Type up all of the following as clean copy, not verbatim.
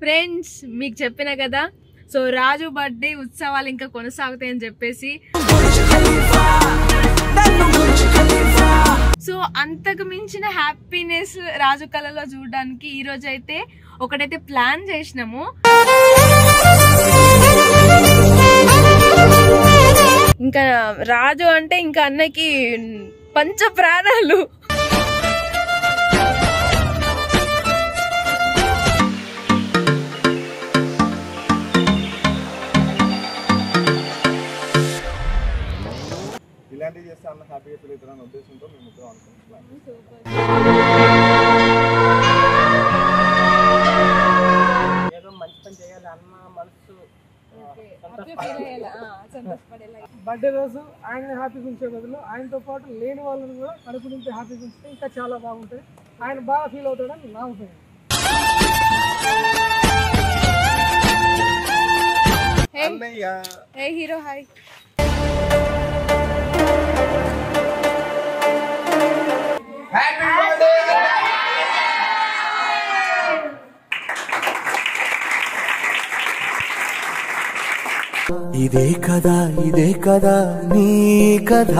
Friends మీకు చెప్పిన కదా, సో రాజు బర్త్డే ఉత్సవాలు ఇంకా కొనసాగుతాయని చెప్పేసి, సో అంతకు మించిన హ్యాపీనెస్ రాజు కళలో చూడడానికి ఈ రోజు అయితే ఒకటైతే ప్లాన్ చేసినాము. ఇంకా రాజు అంటే ఇంకా అన్నకి పంచ ప్రాణాలు. ఇలాంటివి చేస్తే అన్న హ్యాపీగా ఫీల్ అవుతారని ఉద్దేశంతో మేము ముగ్గురం అనుకుంటున్నాం. ఏదో మంచి పని చేయాలి అన్న మనసు బర్త్డే రోజు ఆయన హ్యాపీగా ఉంచే బదులు ఆయనతో పాటు లేని వాళ్ళని కూడా కడుపు నుంచి హ్యాపీగా ఉంచితే ఇంకా చాలా బాగుంటుంది. ఆయన బాగా ఫీల్ అవుతాడని నా ఒపీనియన్. హే హీరో హాయ్. ఇదే కదా నీ కథ.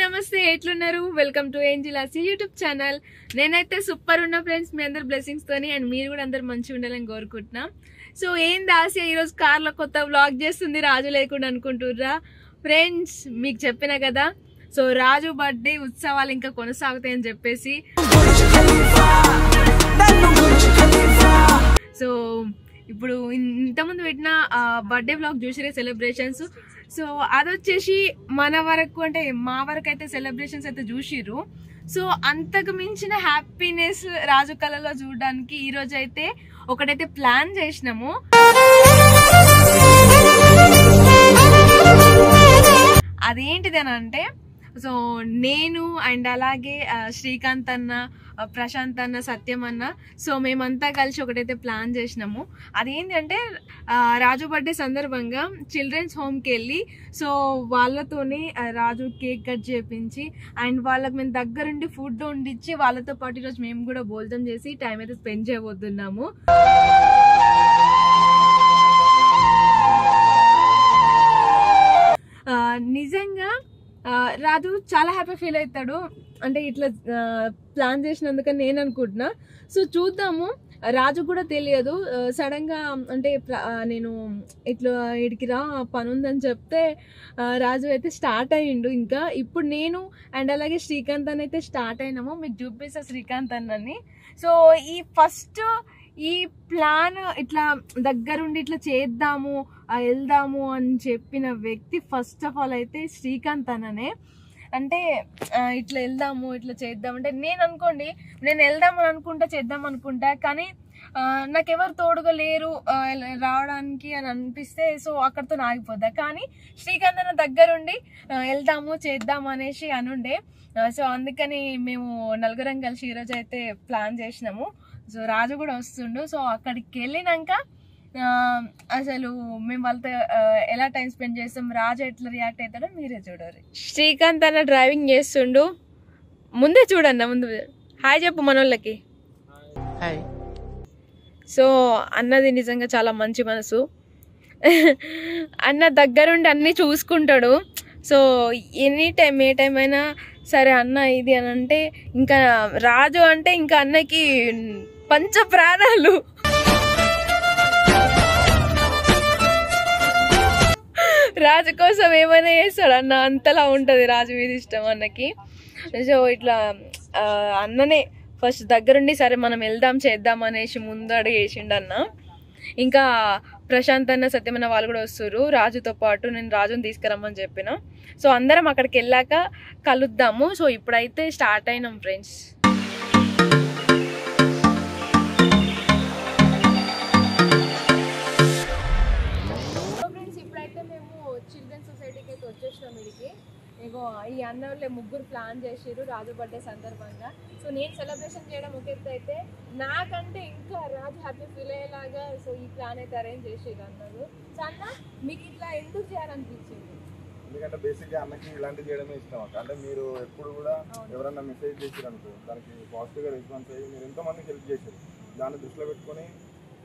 నమస్తే, ఎట్లున్నారు? Welcome to Angela's YouTube channel. నేనైతే సూపర్ ఉన్నా ఫ్రెండ్స్, మీ అందరు బ్లెస్సింగ్స్ తోని, అండ్ మీరు కూడా అందరు మంచిగా ఉండాలని కోరుకుంటున్నాం. సో ఏంది ఆసియా ఈరోజు కార్లో కొత్త వ్లాగ్ చేస్తుంది రాజు లేకుండా అనుకుంటుర్రా? ఫ్రెండ్స్ మీకు చెప్పిన కదా, సో రాజు బర్త్డే ఉత్సవాలు ఇంకా కొనసాగుతాయని చెప్పేసి, సో ఇప్పుడు ఇంతకుముందు పెట్టిన బర్త్డే వ్లాగ్ చూసిరే సెలబ్రేషన్స్. సో అదొచ్చేసి మన వరకు అంటే మా వరకు అయితే సెలబ్రేషన్స్ అయితే చూసిర్రు. సో అంతకు మించిన హ్యాపీనెస్ రాజు కళలో చూడడానికి ఈ రోజు అయితే ఒకటైతే ప్లాన్ చేసినాము. అదేంటిది అని అంటే, సో నేను అండ్ అలాగే శ్రీకాంత్ అన్న, ప్రశాంత్ అన్న, సత్యం అన్న, సో మేమంతా కలిసి ఒకటైతే ప్లాన్ చేసినాము. అదేంటంటే రాజు బర్త్డే సందర్భంగా చిల్డ్రన్స్ హోమ్కి వెళ్ళి, సో వాళ్ళతోనే రాజు కేక్ కట్ చేపించి అండ్ వాళ్ళకి మేము దగ్గరుండి ఫుడ్ వండించి వాళ్ళతో పాటు ఈరోజు మేము కూడా భోజనం చేసి టైం అయితే స్పెండ్ చేయబోతున్నాము. నిజంగా రాజు చాలా హ్యాపీ ఫీల్ అవుతాడు, అంటే ఇట్లా ప్లాన్ చేసినందుకని నేను అనుకుంటున్నా. సో చూద్దాము, రాజు కూడా తెలియదు. సడన్ గా అంటే నేను ఇట్లా ఇడికి రా పని ఉందని చెప్తే రాజు అయితే స్టార్ట్ అయ్యిండు. ఇంకా ఇప్పుడు నేను అండ్ అలాగే శ్రీకాంత్ అని అయితే స్టార్ట్ అయినాము. మీకు చూపిస్తా శ్రీకాంత్ అన్నని. సో ఈ ప్లాన్ ఇట్లా దగ్గరుండి ఇట్లా చేద్దాము వెళ్దాము అని చెప్పిన వ్యక్తి ఫస్ట్ ఆఫ్ ఆల్ అయితే శ్రీకాంత్ అన్ననే. అంటే ఇట్లా వెళ్దాము ఇట్లా చేద్దాం అంటే నేను అనుకోండి, నేను వెళ్దామని అనుకుంటా చేద్దాం అనుకుంటా, కానీ నాకెవరు తోడుగా లేరు రావడానికి అని అనిపిస్తే సో అక్కడితో ఆగిపోద్దా. కానీ శ్రీకాంత్ అన్న దగ్గరుండి వెళ్దాము చేద్దాం అనేసి అనుండే. సో అందుకని మేము నలుగురం కలిసి ఈరోజు అయితే ప్లాన్ చేసినాము. సో రాజు కూడా వస్తుండు. సో అక్కడికి వెళ్ళినాక అసలు మేము వాళ్ళతో ఎలా టైం స్పెండ్ చేస్తాం, రాజు ఎట్లా రియాక్ట్ అవుతాడో మీరే చూడరు. శ్రీకాంత్ అన్న డ్రైవింగ్ చేస్తుండు, ముందే చూడన్న, ముందు హాయ్ చెప్పు మనోళ్ళకి. హాయ్. సో అన్నది నిజంగా చాలా మంచి మనసు. అన్న దగ్గరుండి అన్నీ చూసుకుంటాడు. సో ఎనీ టైం ఏ టైం అయినా సరే అన్న ఇది అని అంటే, ఇంకా రాజు అంటే ఇంకా అన్నకి పంచ ప్రాణాలు. రాజు కోసం ఏమైనా చేస్తాడు అన్న, అంతలా ఉంటుంది రాజు మీద ఇష్టం అన్నకి. సో ఇట్లా అన్ననే ఫస్ట్ దగ్గరుండి సరే మనం వెళ్దాం చేద్దాం అనేసి ముందు అడుగు వేసిండు అన్న. ఇంకా ప్రశాంత్ అన్న, సత్యమన్న వాళ్ళు కూడా వస్తారు రాజుతో పాటు. నేను రాజుని తీసుకురమ్మని చెప్పిన. సో అందరం అక్కడికి వెళ్ళాక కలుద్దాము. సో ఇప్పుడైతే స్టార్ట్ అయినాం ఫ్రెండ్స్. ఈ అన్నోళ్ళే ముగ్గురు ప్లాన్ చేసిర్రు రాజు బర్త్డే సందర్భంగా. సో నేను సెలబ్రేషన్ చేయడం ఒక ఎత్తు అయితే, నాకంటే ఇంకా రాజు హ్యాపీ ఫీల్ అయ్యేలాగా సో ఈ ప్లాన్ అయితే అరేంజ్ చేసిర్రు అన్నారు. సో అన్న మీకు ఇట్లా ఎందుకు చేయాలనిపించింది? ఎందుకంటే బేసిక్గా అన్నకి ఇలాంటివి చేయడమే ఇష్టం అక్క. అంటే మీరు ఎప్పుడు కూడా ఎవరన్నా మెసేజ్ చేసారు అనుకో, దానికి పాజిటివ్గా రెస్పాన్స్ అయ్యి మీరు ఎంతో మందికి హెల్ప్ చేశారు. దాన్ని దృష్టిలో పెట్టుకొని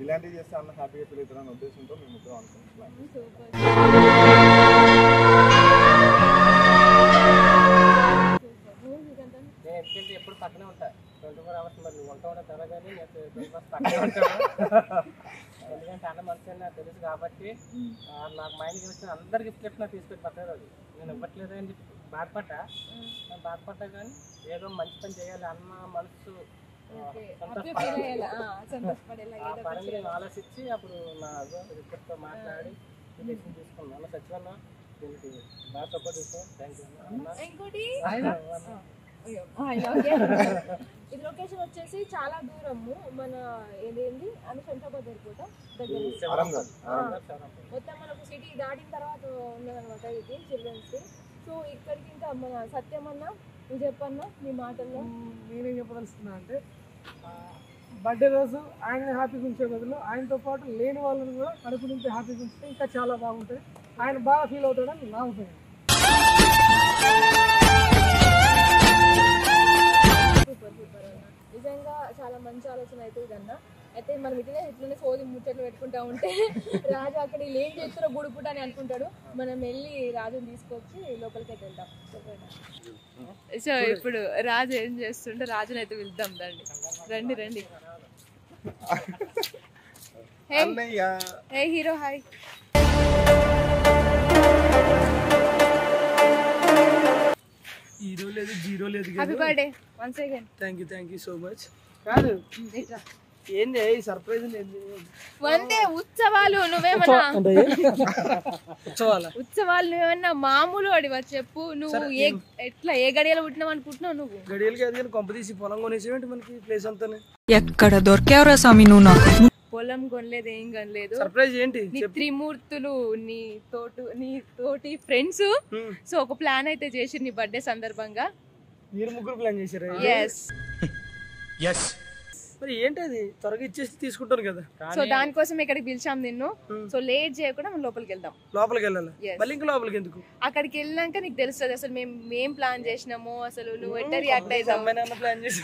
ఇలాంటివి చేస్తే అన్న హ్యాపీగా ఫీల్ అవుతారనే ఉద్దేశంతో మేము ముగ్గురం అనుకుంటున్నాం. నేను ఎందుకంటే ఎప్పుడు పక్కనే ఉంటా 24 hours. మరి నువ్వు ఉంటావు కూడా కదా, కానీ నేను 24 hours పక్కనే ఉంటాను. ఎందుకంటే అన్న మనసు నాకు తెలుసు కాబట్టి నాకు మైండ్కి వచ్చిన అందరు గిఫ్ట్ చెప్పి నాకు తీసుకొచ్చి పక్కన అది నేను ఇవ్వట్లేదు అని చెప్పి బాధపడ్డా కానీ ఏదో మంచి పని చేయాలి అన్న మనసు పని నేను ఆలోచించి అప్పుడు నా రిక్వెస్ట్తో మాట్లాడి డెసిషన్ తీసుకున్నాను. అన్న సచివన్న దీనికి బాగా సపోర్ట్ చేస్తాను. Thank you. ఇది లొకేషన్ వచ్చేసి చాలా దూరము, మన ఏదేంది అని శంషాబాద్ ఎయిర్పోర్ట్ దగ్గర మొత్తం మనకు సిటీ దాటిన తర్వాత ఉన్నదనమాట ఇది చిల్డ్రన్స్. సో ఇక్కడికి ఇంకా మన సత్యమన్న నువ్వు చెప్పన్నా మీ మాటల్లో. నేనేం చెప్పదలుచుకున్నా అంటే బర్త్డే రోజు ఆయన హ్యాపీగా ఉంచే బదులు ఆయనతో పాటు లేని వాళ్ళని కూడా కడుపు నింపి హ్యాపీగా ఉంచితే ఇంకా చాలా బాగుంటుంది. ఆయన బాగా ఫీల్ అవుతాడని నా ఒపీనియన్. సూపర్ అన్న, నిజంగా చాలా మంచి ఆలోచన అయితే ఇదన్న. అయితే మనం ఇట్లనే సోది ముచ్చట్లు పెట్టుకుంటా ఉంటే రాజు అక్కడ వీళ్ళు ఏం చేస్తారో గుడిపుట అని అనుకుంటాడు. మనం వెళ్ళి రాజుని తీసుకొచ్చి లోపలికి అయితే వెళ్దాం. సో ఇప్పుడు రాజు ఏం చేస్తుంటే రాజుని అయితే వెళ్దాం. రండి. హే హీరో, హాయ్. హీరో లేదు, జీరో లేదు. Happy birthday once again. Thank you so much. కాదు ఏంది సర్ప్రైజ్ వందే ఉత్సవాలు నువ్వేమన్నా నువ్వేమన్నా మామూలు అడివా చెప్పు. నువ్వు ఎట్లా ఏ గడియలు పుట్టినావు అనుకుంటున్నావు? నువ్వు గడియలు కాదు కానీ కొంప తీసి పొలం కొనేసేంటి మనకి ప్లేస్ అంతా. ఎక్కడ దొరికేవరా స్వామి నువ్వు? నాకు పొలం కొనలేదు, ఏం కొనలేదు. సర్ప్రైజ్ ఏంటి? నీ త్రిమూర్తులు నీ తోటి ఫ్రెండ్స్ సో ఒక ప్లాన్ అయితే చేసి నీ బర్త్డే సందర్భంగా మీరు ముగ్గురు ప్లాన్ చేశారు. ఎస్ మరి ఏంటి అది త్వరగా ఇచ్చేసి తీసుకుంటాను కదా. సో దానికోసం ఇక్కడికి పిలిచాం నిన్ను. సో లేట్ చేయకుండా మనం లోపలికి వెళ్దాం. లోపలికి వెళ్ళాలి మళ్ళీ ఇంకా లోపలికి ఎందుకు? అక్కడికి వెళ్ళాక నీకు తెలుస్తుంది అసలు మేము ప్లాన్ చేసినాము, అసలు నువ్వు ఎట్లా రియాక్ట్ అవుతావు. ప్లాన్ చేసి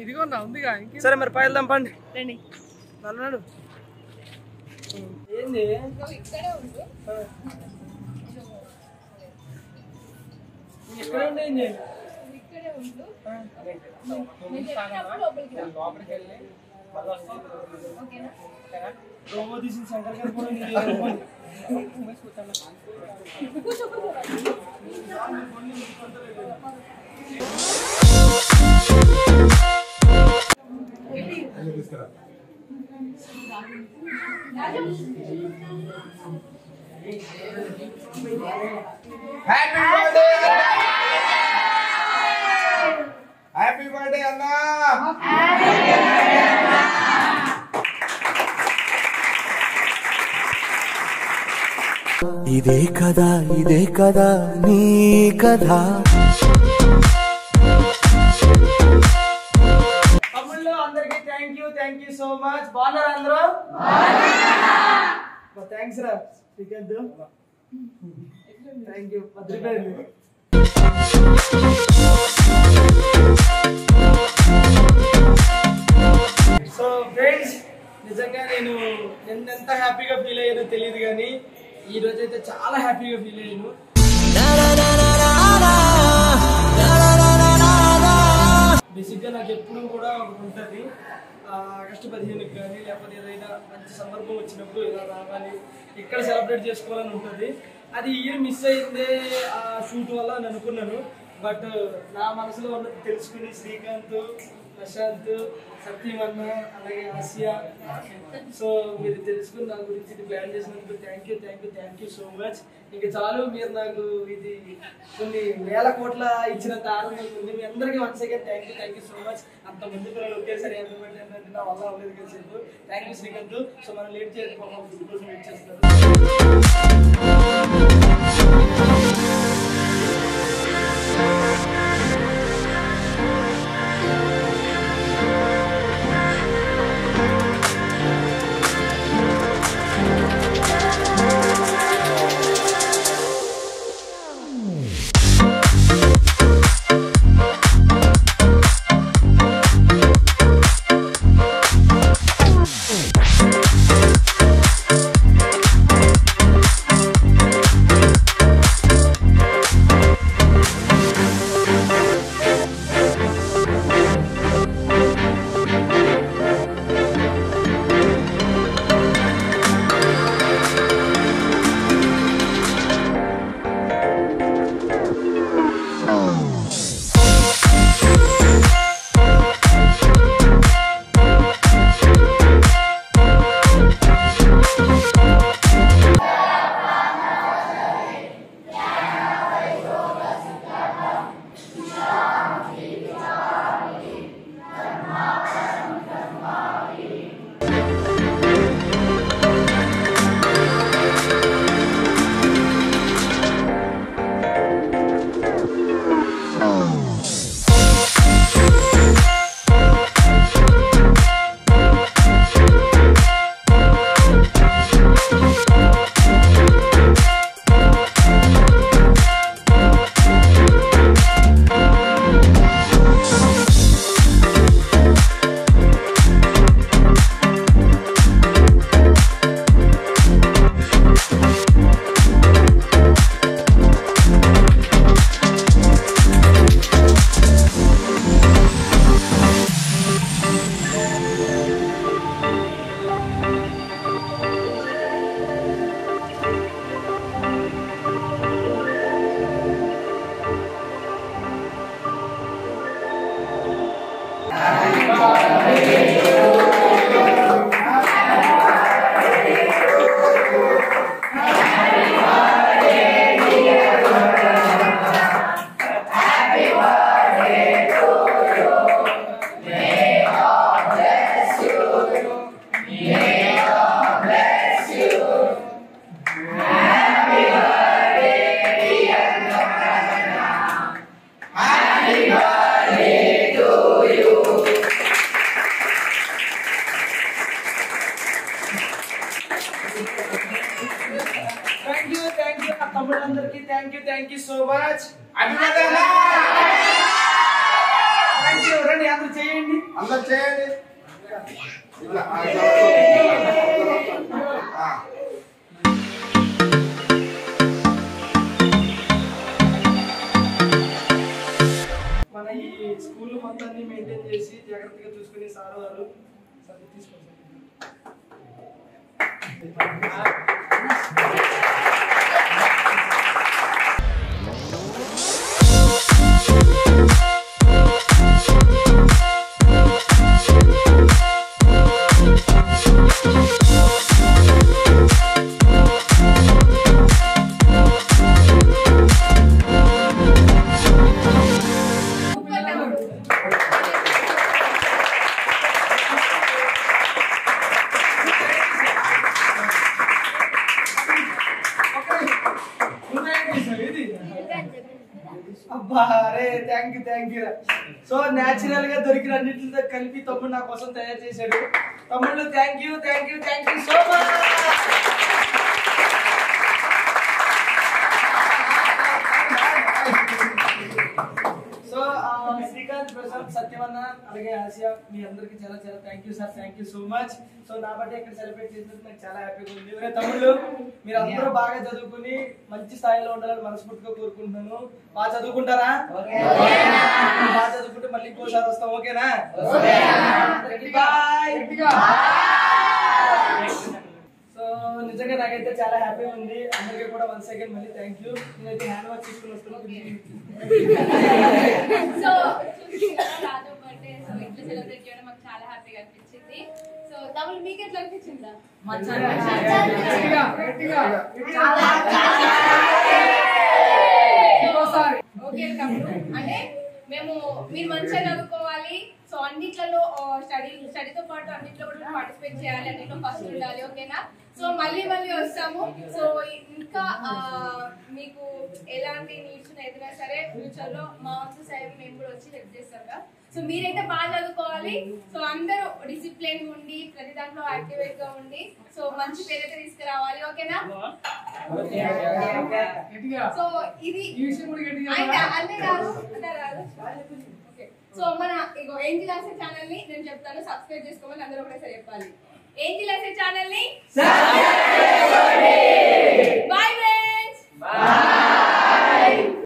ఇదిగో ఉందిగా. సరే మరి పైల్దాం పండి. రండి. నన్ను ఏంది ఇక్కడే ఉంది. ఇక్కడే ఉండి ఇక్కడే ఉండు. లోపలికి వెళ్ళి ఓకేనా? రోబో తీసిన శంకర్ గారు కూడా హ్యాపీ బర్త్డే అన్నా. ఇదే కదా నీ కథ. తమ్ముళ్ళు అందరికి థ్యాంక్ యూ సో మచ్. బాగున్నారా అందరూ? థ్యాంక్స్ రా శ్రీకాంత్. Thank you. భద్రపేరు. సో ఫ్రెండ్స్, నిజంగా నేను ఎంత హ్యాపీగా ఫీల్ అయ్యానో తెలియదు కానీ ఈ రోజు అయితే చాలా హ్యాపీగా ఫీల్ అయ్యాను. బేసిక్గా నాకు ఎప్పుడు కూడా ఒకటి ఉంటుంది, ఆగస్టు 15కి కానీ లేకపోతే ఏదైనా మంచి సందర్భం వచ్చినప్పుడు ఇలా రావాలి, ఇక్కడ సెలబ్రేట్ చేసుకోవాలని ఉంటుంది. అది ఇయర్ మిస్ అయిందే ఆ షూట్ వల్ల అని అనుకున్నాను. బట్ నా మనసులో ఉన్నది తెలుసుకుని శ్రీకాంత్ ప్రశాంత్, సత్యమన్న, అలాగే ఆసియా. సో మీరు తెలుసుకుని నా గురించి ఇది ప్లాన్ చేసినందుకు థ్యాంక్ యూ సో మచ్. ఇంకా చాలు, మీరు నాకు ఇది కొన్ని వేల కోట్ల ఇచ్చినంత ఆనందంగా ఉంది. మీ అందరికీ once again thank you so much. అంతమంది పిల్లలు ఒకేసారి హ్యాపీ బర్త్డే అంటే నా వల్ల అవ్వలేదు కలిసి. Thank you Srikanth. సో మనం లేట్ చేయకపోవడం ఫుడ్ కోసం వెయిట్ చేస్తారు. తమ్ముళ్ళందరికీ థ్యాంక్ యూ సో మచ్. రండి అందరూ చేయండి. మన ఈ స్కూల్ మొత్తాన్ని మెయింటైన్ చేసి జాగ్రత్తగా చూసుకునే సార్ వారు తీసుకోండి. Thank you. సో న్యాచురల్ గా దొరికిన అన్నింటితో కలిపి తమ్ముడు నా కోసం తయారు చేశాడు. తమ్ముళ్ళు thank you so much. So Srikanth, Prashanth, సత్యమన్న, అలాగే ఆసియా, మీ అందరికి చాలా thank you sir. Thank you so much. So నా బర్త్డే ఇక్కడ సెలబ్రేట్ చేసినందుకు నాకు చాలా హ్యాపీగా ఉంది. తమ్ముళ్ళు, మీరు అందరూ బాగా చదువుకుని మంచి స్థాయిలో ఉండాలని మనస్ఫూర్తిగా కోరుకుంటున్నాను. బాగా చదువుకుంటారా? బాగా చదువుకుంటే మళ్ళీ ఇంకోసారి వస్తాం. ఓకేనా? బాయ్. సో నిజంగా నాకైతే చాలా హ్యాపీగా ఉంది. అందరికీ కూడా వన్ సెకండ్ మళ్ళీ థ్యాంక్ యూ. నేనైతే హ్యాండ్ వాష్ తీసుకుని వస్తున్నాను. సో రాజు బర్త్డే సో ఇట్లా హ్యాపీగా అనిపించింది. సో తమ్ముడు మీకు ఎట్లా అనిపించిందా? ఓకే తమ్ముడు, అంటే మేము మీరు మంచిగా చదువుకోవాలి, సో అన్నిట్లలో స్టడీతో పాటు అన్నిట్లో కూడా పార్టిసిపేట్ చేయాలి, అన్నిట్లో ఫస్ట్ ఉండాలి, ఓకేనా? సో మళ్ళీ వస్తాము. సో ఇంకా మీకు ఎలాంటి నీడ్స్ ఏదైనా సరే ఫ్యూచర్ లో మా వంతు సాయం మేము కూడా వచ్చి హెల్ప్ చేస్తాం కదా. సో మీరైతే బాగా చదువుకోవాలి. సో అందరూ డిసిప్లిన్ ఉండి ప్రతి దాంట్లో యాక్టివేట్ గా ఉండి సో మంచి పేరైతే తీసుకురావాలి, ఓకేనా? సో ఇది అన్నీ కాదు. ఓకే, సో మన ఇగో ఏంజిల్ ఆసే ఛానల్ ని నేను చెప్తాను, సబ్స్క్రైబ్ చేసుకోమని అందరూ ఒకటేసారి చెప్పాలి. ఏంజిల్ ఆసే ఛానల్ ని బై ఫ్రెండ్స్.